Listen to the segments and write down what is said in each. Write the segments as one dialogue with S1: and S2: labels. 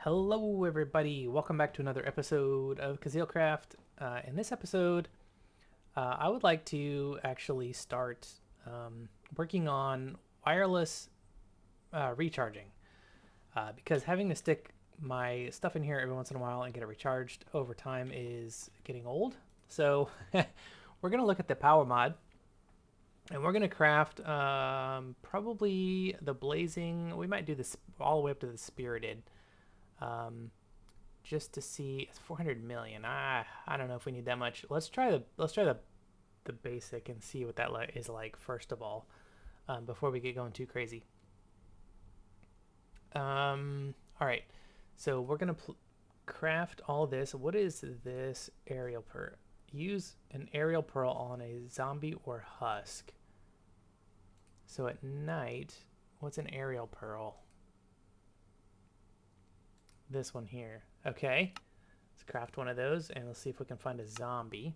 S1: Hello everybody, welcome back to another episode of KuzilCraft. In this episode, I would like to actually start working on wireless recharging because having to stick my stuff in here every once in a while and get it recharged over time is getting old. So we're going to look at the power mod and we're going to craft probably the blazing. We might do this all the way up to the spirited. Um, just to see. It's 400 million. I don't know if we need that much. Let's try the basic and see what that is like first of all, before we get going too crazy. All right, so we're gonna craft all this. What is this aerial pearl? Use an aerial pearl on a zombie or husk. So at night, what's an aerial pearl? This one here. Okay. Let's craft one of those and let's see if we can find a zombie.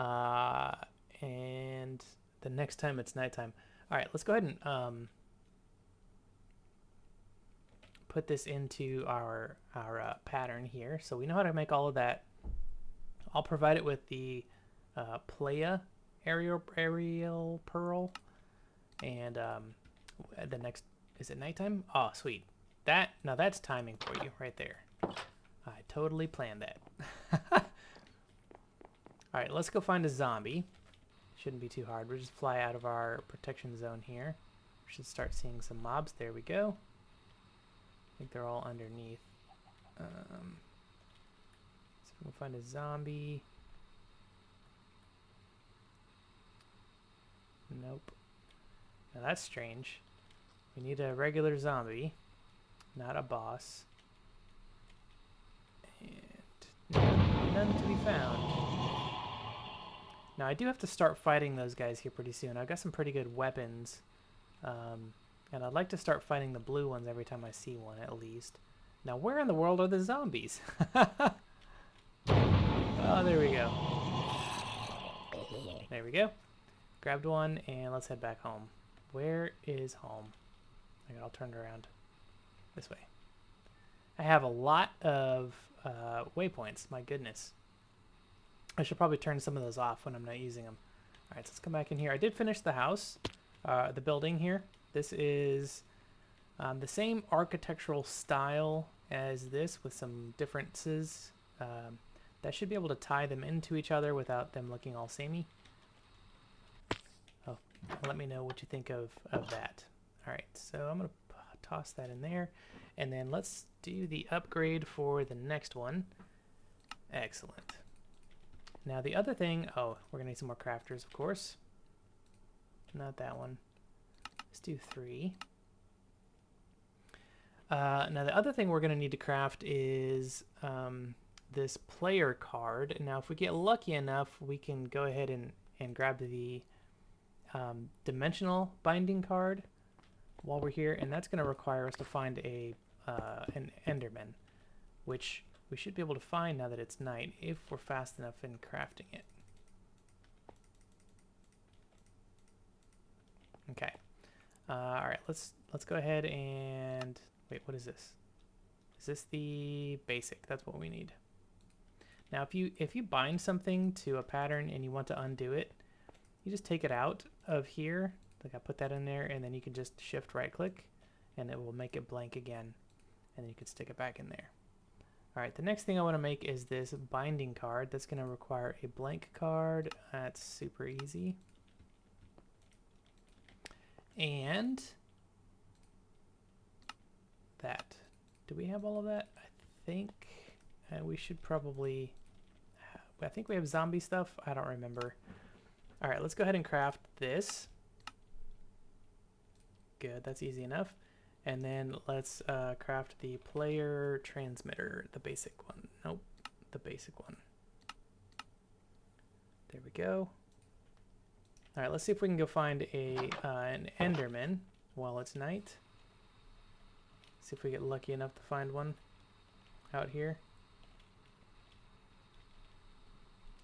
S1: And the next time it's nighttime. All right, let's go ahead and put this into our pattern here. So we know how to make all of that. I'll provide it with the playa aerial pearl. And the next, is it nighttime? Oh, sweet. Now that's timing for you right there. I totally planned that. Alright, let's go find a zombie. Shouldn't be too hard. We'll just fly out of our protection zone here. We should start seeing some mobs. There we go. I think they're all underneath. So we can find a zombie. Nope. Now that's strange. We need a regular zombie, not a boss. And none to be found. Now I do have to start fighting those guys here pretty soon. I've got some pretty good weapons. And I'd like to start fighting the blue ones every time I see one at least. Now where in the world are the zombies? Oh, there we go. There we go. Grabbed one and let's head back home. Where is home? I'll turn it around this way. I have a lot of waypoints, my goodness. I should probably turn some of those off when I'm not using them. Alright, so let's come back in here. I did finish the house, the building here. This is the same architectural style as this with some differences. That should be able to tie them into each other without them looking all samey. Oh, let me know what you think of that. Alright, so I'm going to toss that in there. And then let's do the upgrade for the next one. Excellent. Now the other thing, oh, we're going to need some more crafters, of course. Not that one. Let's do 3. Now the other thing we're going to need to craft is this player card. Now if we get lucky enough, we can go ahead and grab the dimensional binding card while we're here, and that's going to require us to find an Enderman, which we should be able to find now that it's night if we're fast enough in crafting it. Okay. All right. Let's go ahead and wait. What is this? Is this the basic? That's what we need. Now, if you bind something to a pattern and you want to undo it, you just take it out of here. Like I put that in there, and then you can just shift right click, and it will make it blank again, and then you can stick it back in there. Alright, the next thing I want to make is this binding card. That's going to require a blank card. That's super easy. And that. Do we have all of that? I think we should probably... I think we have zombie stuff. I don't remember. Alright, let's go ahead and craft this. Good, that's easy enough. And then let's craft the player transmitter, the basic one. Nope, the basic one. There we go. All right, let's see if we can go find an Enderman while it's night. See if we get lucky enough to find one out here.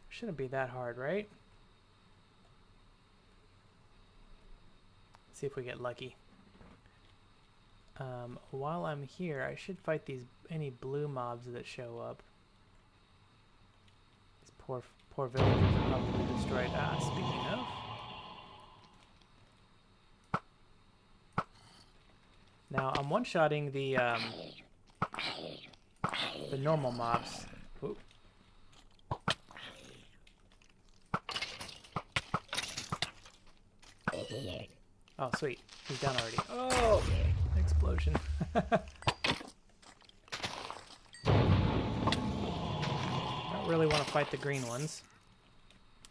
S1: Shouldn't be that hard, right? See if we get lucky. while I'm here, I should fight any blue mobs that show up. These poor villagers are probably destroyed. Ah, speaking of. Now I'm one-shotting the normal mobs. Ooh. Oh, sweet. He's down already. Oh! Explosion. Don't really want to fight the green ones.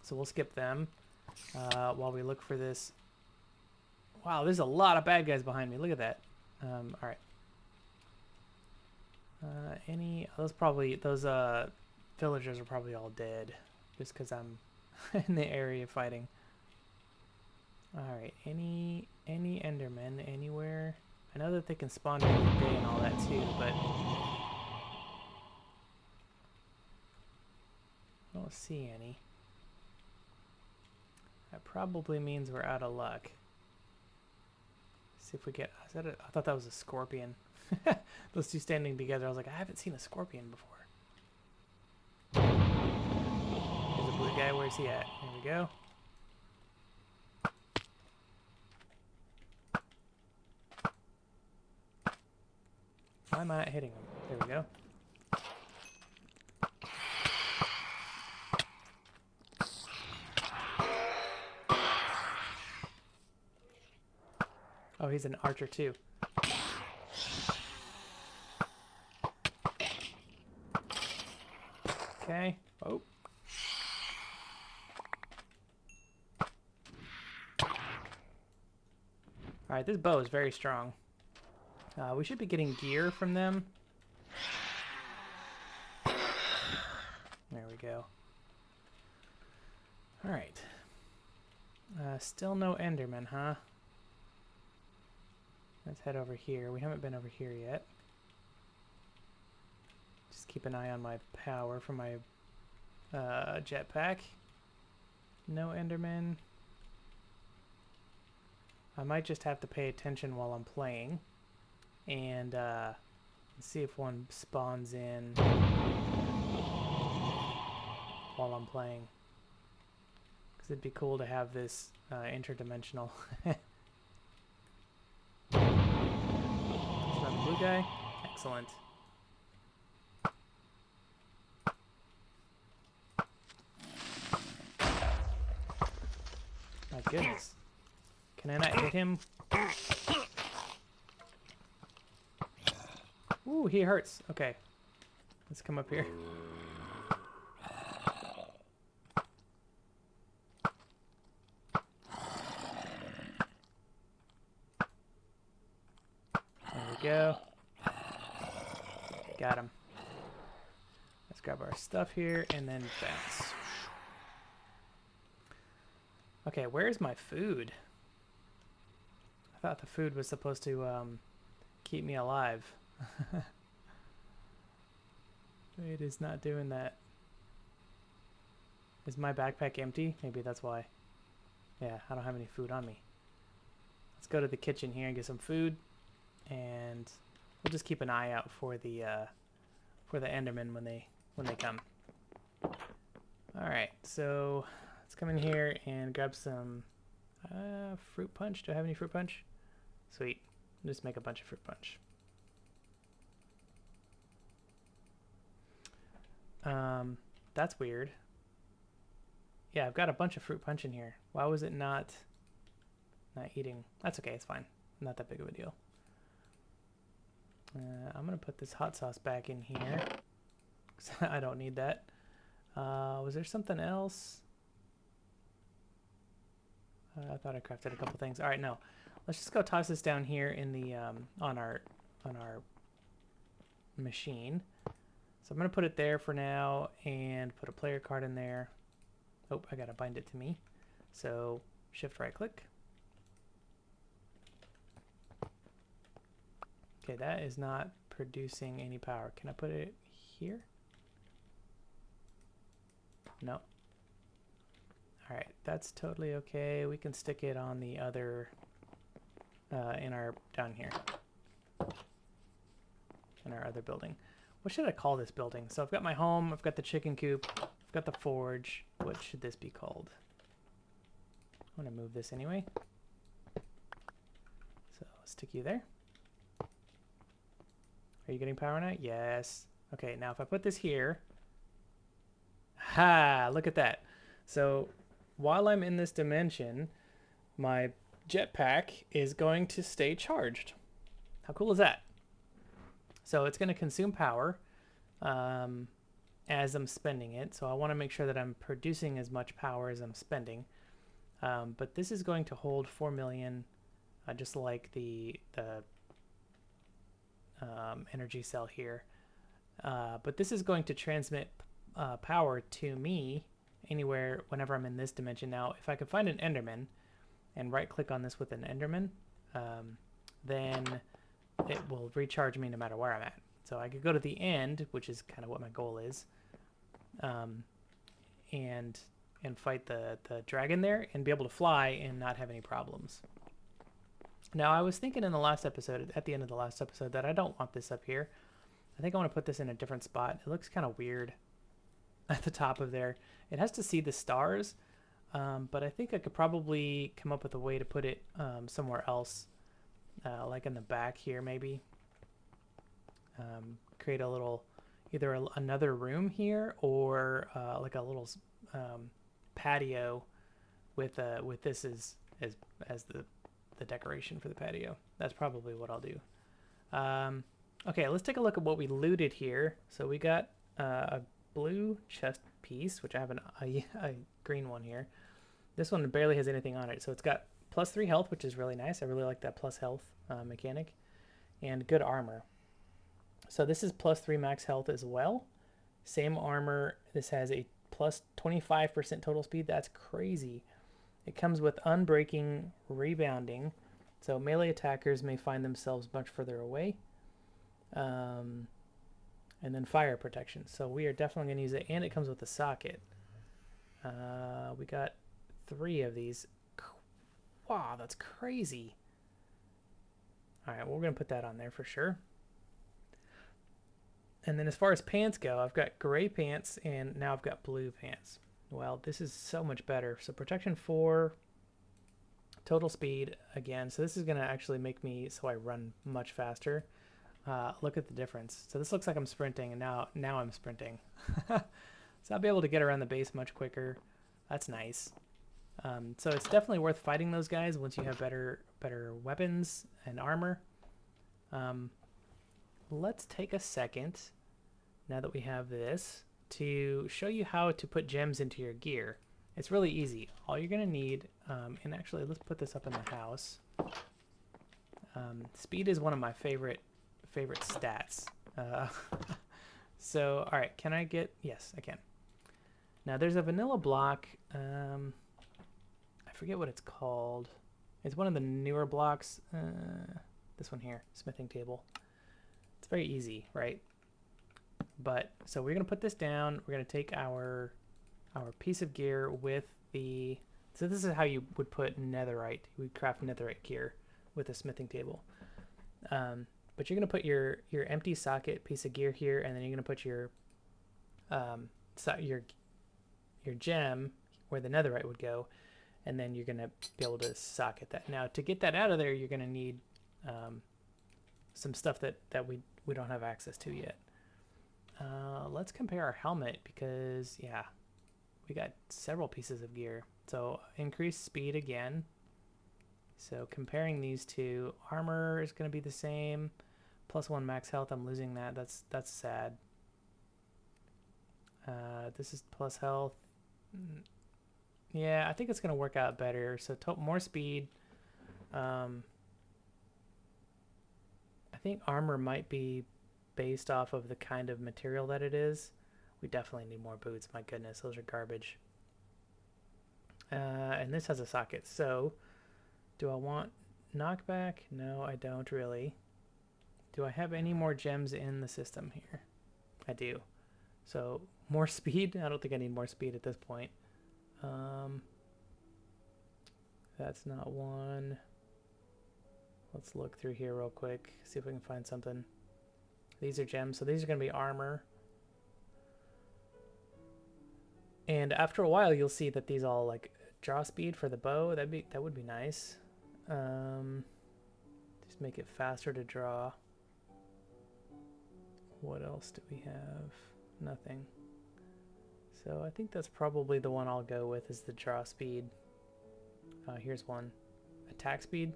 S1: So we'll skip them while we look for this. Wow, there's a lot of bad guys behind me. Look at that. Alright. Those villagers are probably all dead. Just because I'm in the area fighting. Alright, any Endermen anywhere? I know that they can spawn during the day and all that too, but I don't see any. That probably means we're out of luck. See if we get... I thought that was a scorpion. Those two standing together, I was like, I haven't seen a scorpion before. There's a blue guy. Where's he at? Here we go. Why am I not hitting him? There we go. Oh, he's an archer too. Okay. Oh. Alright, this bow is very strong. We should be getting gear from them. There we go. Alright. Still no Enderman, huh? Let's head over here. We haven't been over here yet. Just keep an eye on my power for my jetpack. No Enderman. I might just have to pay attention while I'm playing. And see if one spawns in while I'm playing. Because it'd be cool to have this interdimensional. Is that the blue guy? Excellent. My goodness. Can I not hit him? Ooh, he hurts. Okay. Let's come up here. There we go. Got him. Let's grab our stuff here and then bounce. Okay, where's my food? I thought the food was supposed to keep me alive. It is not doing that. Is my backpack empty? Maybe that's why. Yeah, I don't have any food on me. Let's go to the kitchen here and get some food, and we'll just keep an eye out for the Endermen when they come. All right, so let's come in here and grab some fruit punch. Do I have any fruit punch? Sweet. I'll just make a bunch of fruit punch. That's weird. Yeah, I've got a bunch of fruit punch in here. Why was it not eating? That's okay, it's fine. Not that big of a deal. I'm gonna put this hot sauce back in here. I don't need that. Was there something else? I thought I crafted a couple things. All right, no. Let's just go toss this down here in the on our machine. So I'm gonna put it there for now and put a player card in there. Oh, I gotta bind it to me. So shift right click. Okay, that is not producing any power. Can I put it here? No. All right, that's totally okay. We can stick it on the other, down here. in our other building. What should I call this building? So I've got my home, I've got the chicken coop, I've got the forge. What should this be called? I'm gonna move this anyway. So stick you there. Are you getting power now? Yes. Okay, now if I put this here, ha, look at that. So while I'm in this dimension, my jetpack is going to stay charged. How cool is that? So it's going to consume power as I'm spending it. So I want to make sure that I'm producing as much power as I'm spending. But this is going to hold 4 million, just like the energy cell here. But this is going to transmit power to me anywhere whenever I'm in this dimension. Now, if I could find an Enderman and right-click on this with an Enderman, then it will recharge me no matter where I'm at. So I could go to the end, which is kind of what my goal is, and fight the dragon there and be able to fly and not have any problems. Now, I was thinking in the last episode, at the end of the last episode, that I don't want this up here. I think I want to put this in a different spot. It looks kind of weird at the top of there. It has to see the stars, but I think I could probably come up with a way to put it somewhere else, like in the back here maybe. Create a little, either another room here or like a little patio with this as the decoration for the patio. That's probably what I'll do. Okay, let's take a look at what we looted here. So we got a blue chest piece, which I have a green one here. This one barely has anything on it, so it's got +3 health, which is really nice. I really like that plus health mechanic, and good armor. So this is +3 max health as well. Same armor. This has a +25% total speed. That's crazy. It comes with unbreaking rebounding, so melee attackers may find themselves much further away. And then fire protection. So we are definitely going to use it, and it comes with a socket. We got 3 of these. Wow, that's crazy. All right, well, we're going to put that on there for sure. And then as far as pants go, I've got gray pants, and now I've got blue pants. Well, this is so much better. So protection 4, total speed again. So this is going to actually make me so I run much faster. Look at the difference. So this looks like I'm sprinting, and now I'm sprinting. So I'll be able to get around the base much quicker. That's nice. So it's definitely worth fighting those guys once you have better weapons and armor. Let's take a second, now that we have this, to show you how to put gems into your gear. It's really easy. All you're going to need, and actually let's put this up in the house. Speed is one of my favorite stats. So, all right, can I get, yes, I can. Now there's a vanilla block, I forget what it's called. It's one of the newer blocks, this one here, smithing table. It's very easy, right? But, so we're gonna put this down, we're gonna take our piece of gear with the, so this is how you would put netherite. You would craft netherite gear with a smithing table. But you're going to put your empty socket piece of gear here, and then you're going to put your gem where the netherite would go, and then you're going to be able to socket that. Now, to get that out of there, you're going to need some stuff that we don't have access to yet. Let's compare our helmet because, yeah, we got several pieces of gear. So increased speed again. So comparing these two, armor is going to be the same. +1 max health, I'm losing that. That's sad. This is plus health. Yeah, I think it's going to work out better. So more speed. I think armor might be based off of the kind of material that it is. We definitely need more boots. My goodness, those are garbage. And this has a socket. So do I want knockback? No, I don't really. Do I have any more gems in the system here? I do. So more speed? I don't think I need more speed at this point. That's not one. Let's look through here real quick, see if we can find something. These are gems, so these are going to be armor. And after a while, you'll see that these all like draw speed for the bow. That would be nice. Just make it faster to draw. What else do we have? Nothing. So I think that's probably the one I'll go with, is the draw speed. Here's one. Attack speed.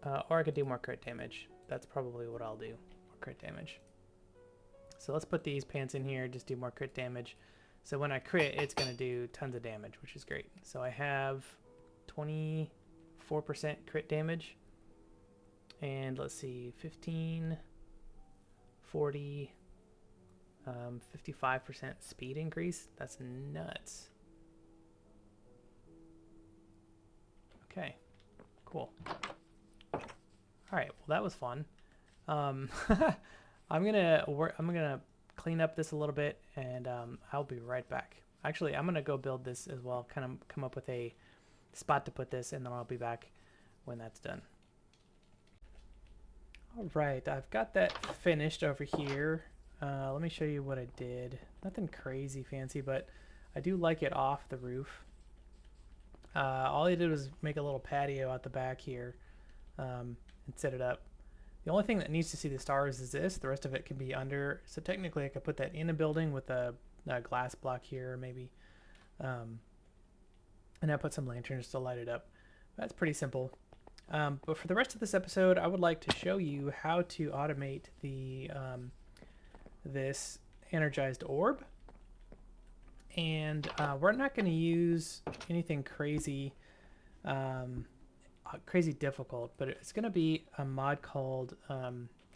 S1: Or I could do more crit damage. That's probably what I'll do. More crit damage. So let's put these pants in here, just do more crit damage. So when I crit, it's going to do tons of damage, which is great. So I have 24% crit damage. And let's see, 15, 40, 55% speed increase. That's nuts. Okay, cool. All right, well that was fun. I'm gonna clean up this a little bit, and I'll be right back. Actually, I'm gonna go build this as well. Kind of come up with a spot to put this, and then I'll be back when that's done. All right, I've got that finished over here. Let me show you what I did. Nothing crazy fancy, but I do like it off the roof. All I did was make a little patio out the back here and set it up. The only thing that needs to see the stars is this. The rest of it can be under. So technically I could put that in a building with a glass block here maybe. And I put some lanterns to light it up. That's pretty simple. But for the rest of this episode, I would like to show you how to automate the this energized orb. And we're not going to use anything crazy crazy difficult, but it's going to be a mod called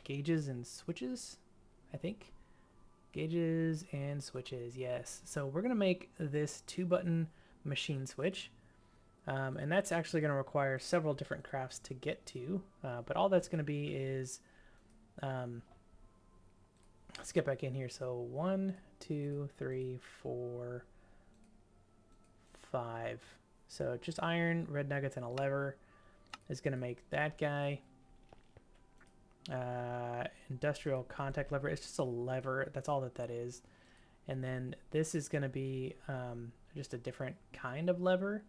S1: gauges and switches, I think. Gauges and switches, yes. So we're going to make this 2-button machine switch. And that's actually going to require several different crafts to get to. But all that's going to be is, let's get back in here. So 1, 2, 3, 4, 5. So just iron, red nuggets, and a lever is going to make that guy. Industrial contact lever. It's just a lever. That's all that is. And then this is going to be just a different kind of lever.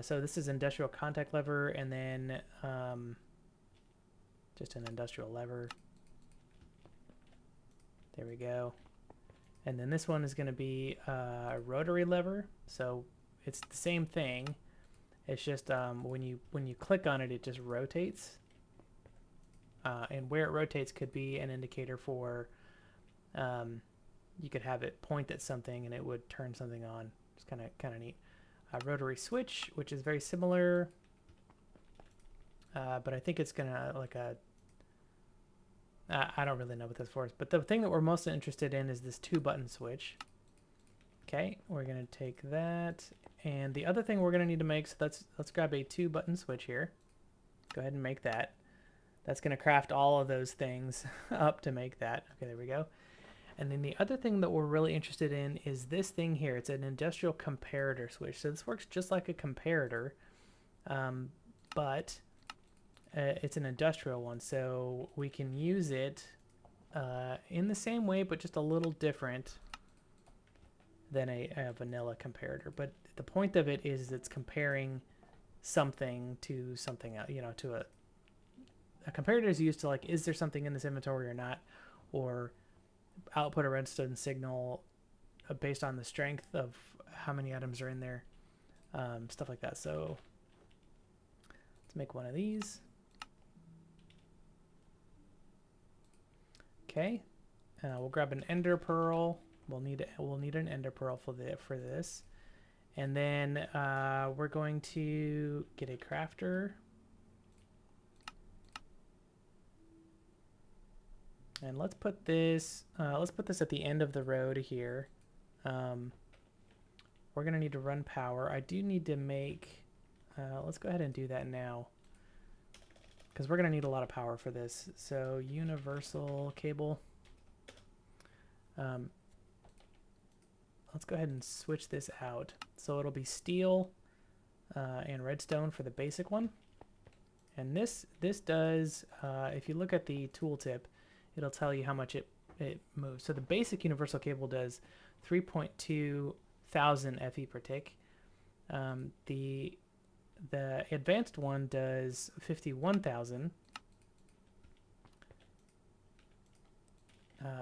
S1: So this is industrial contact lever, and then just an industrial lever. There we go. And then this one is going to be a rotary lever. So it's the same thing. It's just when you click on it, it just rotates. And where it rotates could be an indicator for, you could have it point at something and it would turn something on. It's kind of neat. A rotary switch, which is very similar, but I think it's gonna like a. I don't really know what this for is, but the thing that we're most interested in is this 2-button switch. Okay, we're gonna take that, and the other thing we're gonna need to make. So let's grab a 2-button switch here. Go ahead and make that. That's gonna craft all of those things up to make that. Okay, there we go. And then the other thing that we're really interested in is this thing here. It's an industrial comparator switch. So this works just like a comparator, but it's an industrial one. So we can use it in the same way, but just a little different than a vanilla comparator. But the point of it is it's comparing something to something else, to a comparator is used to like, is there something in this inventory or not? Or output a redstone signal based on the strength of how many items are in there, stuff like that. So let's make one of these. Okay, we'll grab an ender pearl. We'll need an ender pearl for this, and then we're going to get a crafter. And let's put this at the end of the road here. We're gonna need to run power. I do need to make, let's go ahead and do that now, because we're gonna need a lot of power for this. So universal cable. Let's go ahead and switch this out. So it'll be steel and redstone for the basic one. And this does, if you look at the tooltip, it'll tell you how much it moves. So the basic universal cable does 3.2 thousand FE per tick. The advanced one does 51,000.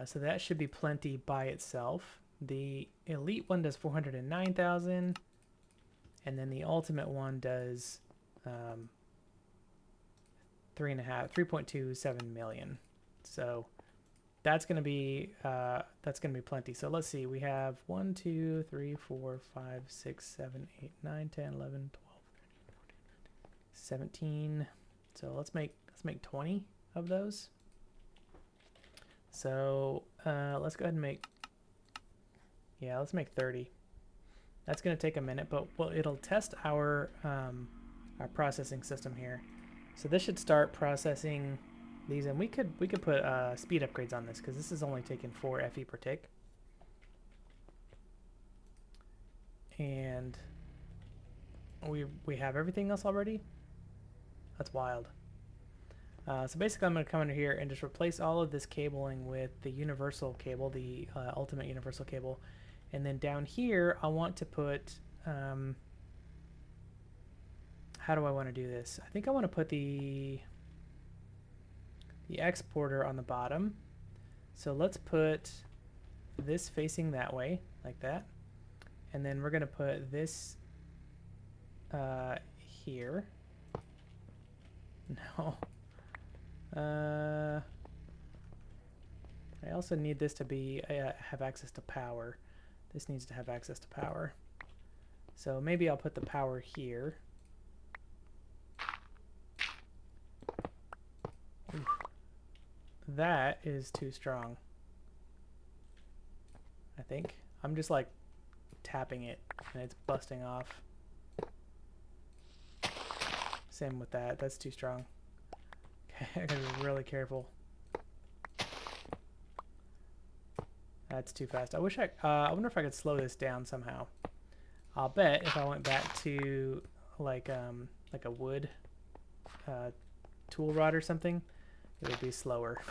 S1: So that should be plenty by itself. The elite one does 409,000, and then the ultimate one does 3.27 million. So that's gonna be plenty. So let's see, we have 1, 2, 3, 4, 5, 6, 7, 8, 9, 10, 11, 12, 17. So let's make 20 of those. So let's go ahead and make, yeah, let's make 30. That's gonna take a minute, but well, it'll test our processing system here. So this should start processing these, and we could put speed upgrades on this because this is only taking 4 FE per tick. And we have everything else already. That's wild. So basically I'm going to come under here and just replace all of this cabling with the universal cable, the ultimate universal cable. And then down here I want to put, how do I want to do this? I think I want to put the exporter on the bottom. So let's put this facing that way, like that. And then we're going to put this here. No. I also need this to be have access to power. This needs to have access to power. So maybe I'll put the power here. Oof. That is too strong, I think. I'm just like tapping it and it's busting off. Same with that. That's too strong. Okay, I gotta be really careful. That's too fast. I wish I wonder if I could slow this down somehow. I'll bet if I went back to like a wood tool rod or something, it would be slower.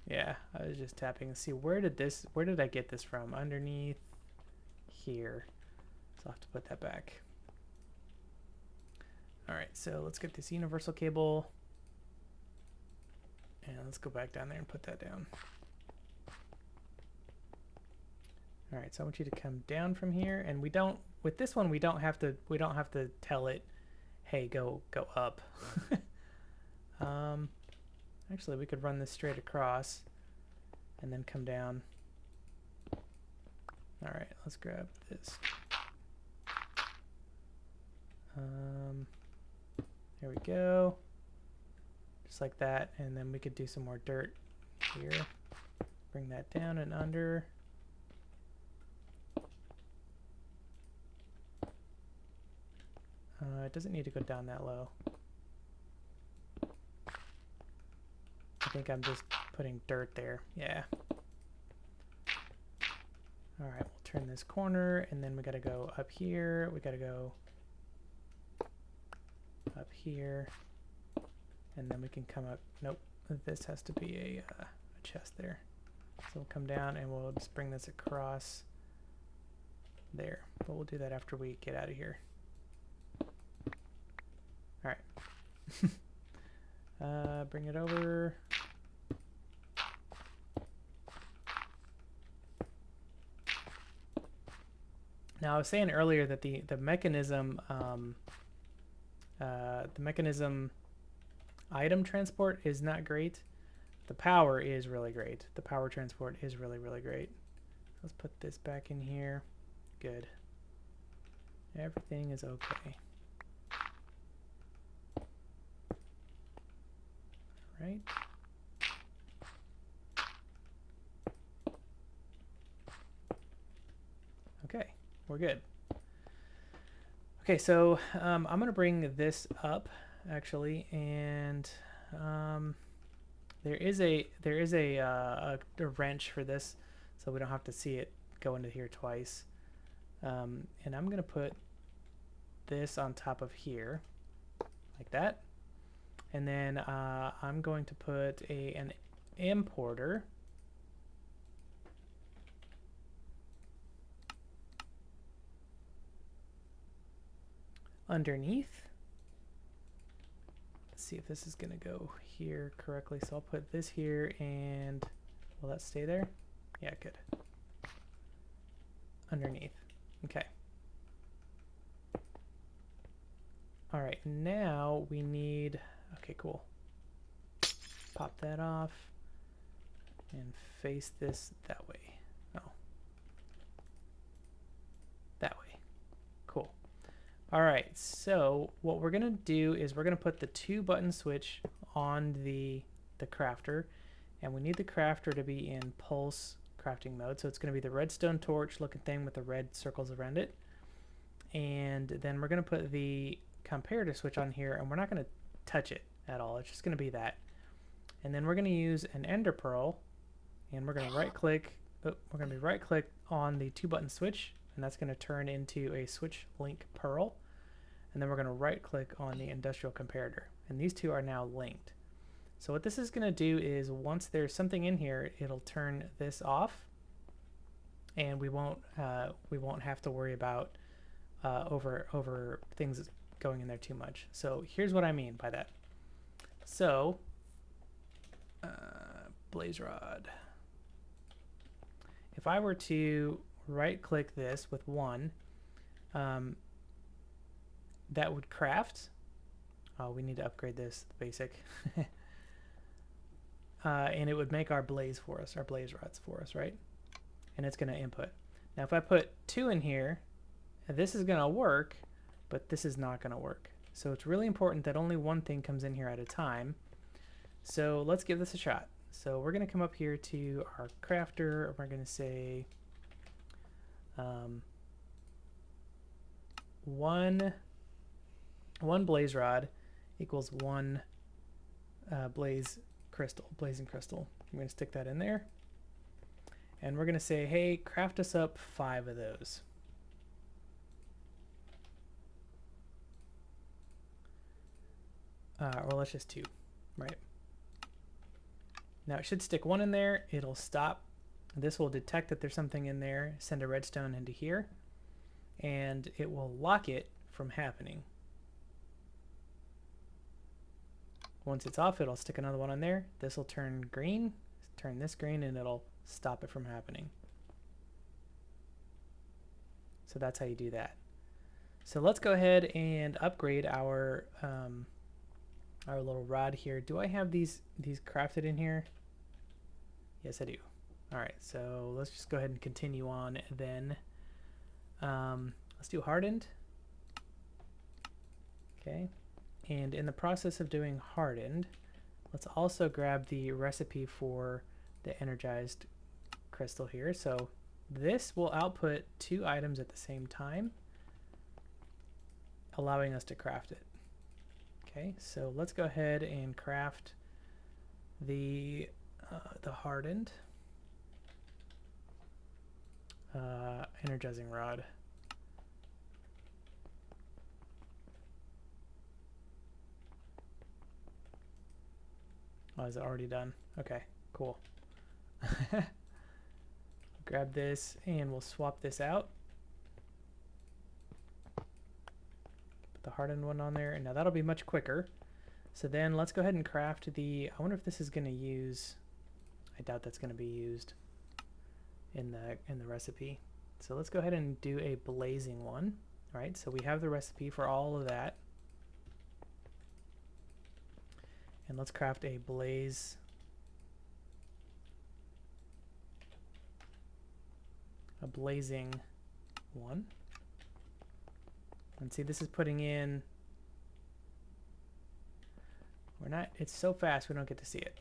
S1: Yeah, I was just tapping to see where did I get this from? Underneath here. So I'll have to put that back. Alright, so let's get this universal cable. And let's go back down there and put that down. Alright, so I want you to come down from here, and we don't, with this one we don't have to tell it, hey, go up. Actually we could run this straight across and then come down. Alright, let's grab this. There we go. Just like that, and then we could do some more dirt here. Bring that down and under. It doesn't need to go down that low. I think I'm just putting dirt there. Yeah. Alright, we'll turn this corner, and then we gotta go up here. We gotta go up here. And then we can come up. Nope, this has to be a chest there. So we'll come down and we'll just bring this across there. But we'll do that after we get out of here. Alright. Bring it over. Now I was saying earlier that the mechanism item transport is not great. The power is really great. The power transport is really, really great. Let's put this back in here. Good. Everything is okay. Right. Okay, we're good. Okay, so I'm gonna bring this up actually, and there is a wrench for this, so we don't have to see it go into here twice. And I'm gonna put this on top of here, like that. And then I'm going to put an importer underneath. Let's see if this is going to go here correctly. So I'll put this here, and will that stay there? Yeah, good. Underneath. Okay. All right, now we need, okay, cool. Pop that off and face this that way. Oh. That way. Cool. All right, so what we're gonna do is we're gonna put the 2-button switch on the crafter, and we need the crafter to be in pulse crafting mode. So it's gonna be the redstone torch looking thing with the red circles around it. And then we're gonna put the comparator switch on here, and we're not gonna touch it at all. It's just gonna be that. And then we're gonna use an ender pearl, and we're gonna right click, we're gonna be right click on the 2-button switch, and that's going to turn into a switch link pearl. And then we're going to right click on the industrial comparator, and these two are now linked. So what this is going to do is once there's something in here, it'll turn this off, and we won't have to worry about over things going in there too much. So here's what I mean by that. So blaze rod, if I were to right click this with 1, that would craft. Oh, we need to upgrade this basic. And it would make our blaze for us, our blaze rods for us, right? And it's going to input. Now if I put 2 in here, this is going to work, but this is not going to work. So it's really important that only one thing comes in here at a time. So let's give this a shot. So we're going to come up here to our crafter, and we're going to say one blaze rod equals 1 blazing crystal. I'm going to stick that in there, and we're going to say, hey, craft us up 5 of those. Or let's just 2, right? Now it should stick 1 in there. It'll stop. This will detect that there's something in there, send a redstone into here, and it will lock it from happening. Once it's off, it'll stick another one on there. This will turn green, turn this green, and it'll stop it from happening. So that's how you do that. So let's go ahead and upgrade our little rod here. Do I have these crafted in here? Yes, I do. All right, so let's just go ahead and continue on then. Let's do hardened. Okay, and in the process of doing hardened, let's also grab the recipe for the energized crystal here. So this will output 2 items at the same time, allowing us to craft it. Okay, so let's go ahead and craft the hardened energizing rod. Oh, is it already done? Okay, cool. Grab this and we'll swap this out. Put the hardened one on there, and now that'll be much quicker. So then let's go ahead and craft the, I wonder if this is going to use, I doubt that's going to be used in the recipe. So let's go ahead and do a blazing one. All right, so we have the recipe for all of that. And let's craft a blazing one. And see, this is putting in, it's so fast we don't get to see it.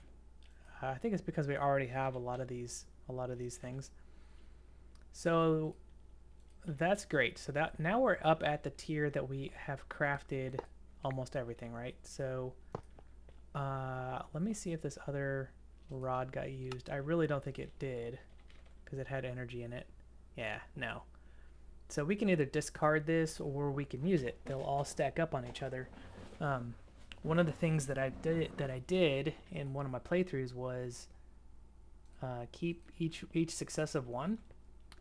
S1: I think it's because we already have a lot of these things. So that's great. So that now we're up at the tier that we have crafted almost everything, right? So let me see if this other rod got used. I really don't think it did because it had energy in it. Yeah, no. So we can either discard this or we can use it. They'll all stack up on each other. One of the things that I did in one of my playthroughs was keep each successive one,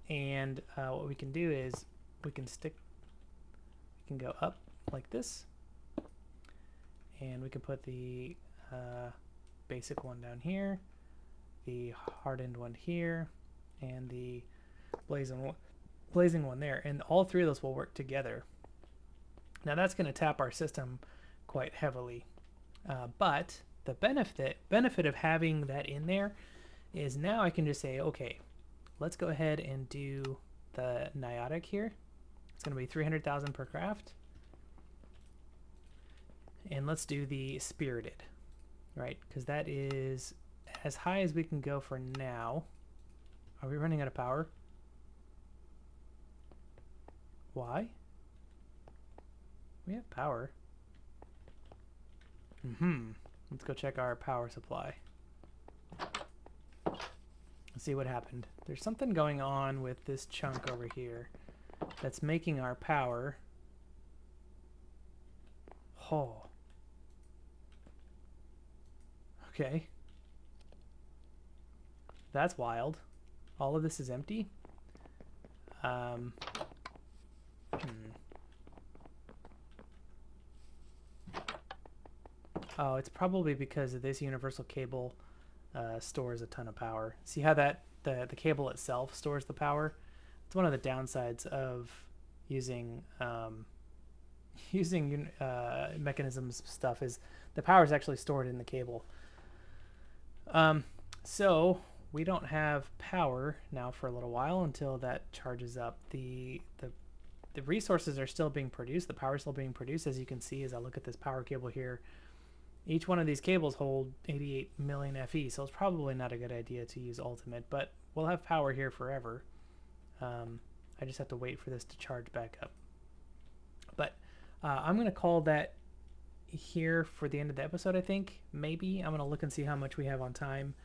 S1: and what we can do is we can go up like this, and we can put the basic one down here, the hardened one here, and the blazing one there, and all three of those will work together. Now that's going to tap our system quite heavily, but the benefit of having that in there is now I can just say, okay, let's go ahead and do the Niotic here. It's going to be 300,000 per craft, and let's do the Spirited, right? Because that is as high as we can go for now. Are we running out of power? Why? We have power. Let's go check our power supply. Let's see what happened. There's something going on with this chunk over here that's making our power. Oh. Okay. That's wild. All of this is empty. Oh, it's probably because this universal cable stores a ton of power. See how that the cable itself stores the power? It's one of the downsides of using mechanisms stuff is the power is actually stored in the cable. So we don't have power now for a little while until that charges up. The resources are still being produced. The power is still being produced, as you can see as I look at this power cable here. Each one of these cables hold 88 million FE, so it's probably not a good idea to use Ultimate, but we'll have power here forever. I just have to wait for this to charge back up. But I'm going to call that here for the end of the episode, I think. Maybe. I'm going to look and see how much we have on time.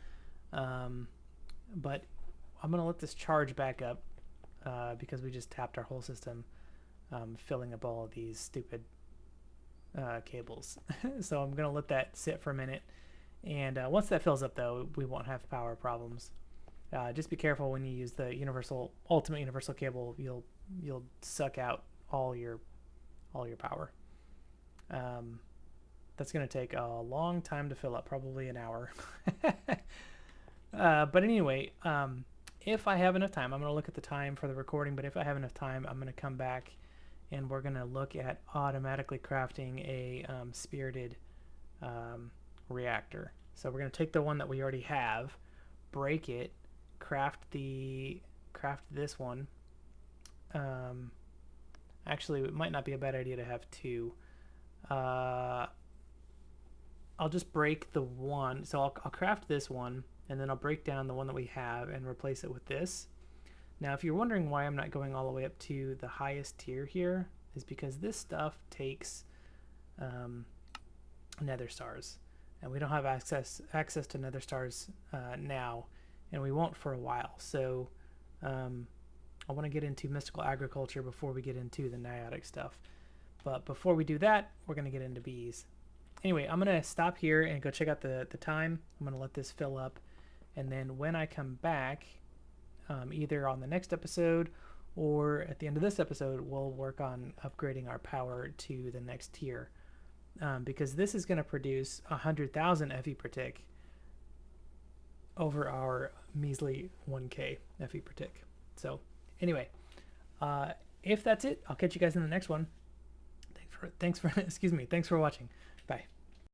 S1: But I'm going to let this charge back up because we just tapped our whole system, filling up all of these stupid cables. So I'm going to let that sit for a minute, and once that fills up though, we won't have power problems. Just be careful when you use the ultimate universal cable. You'll suck out all your power. That's going to take a long time to fill up, probably an hour. But anyway, if I have enough time, I'm going to look at the time for the recording, but if I have enough time, I'm going to come back and we're going to look at automatically crafting a spirited reactor. So we're going to take the one that we already have, break it, craft this one. Actually, it might not be a bad idea to have two. I'll just break the one. So I'll craft this one, and then I'll break down the one that we have and replace it with this. Now, if you're wondering why I'm not going all the way up to the highest tier here, is because this stuff takes nether stars, and we don't have access to nether stars now, and we won't for a while. So I want to get into mystical agriculture before we get into the niotic stuff. But before we do that, we're going to get into bees. Anyway, I'm going to stop here and go check out the time. I'm going to let this fill up, and then when I come back, either on the next episode or at the end of this episode, we'll work on upgrading our power to the next tier, because this is going to produce 100,000 FE per tick over our measly 1k FE per tick. So anyway, if that's it, I'll catch you guys in the next one. Thanks for excuse me. Thanks for watching. Bye.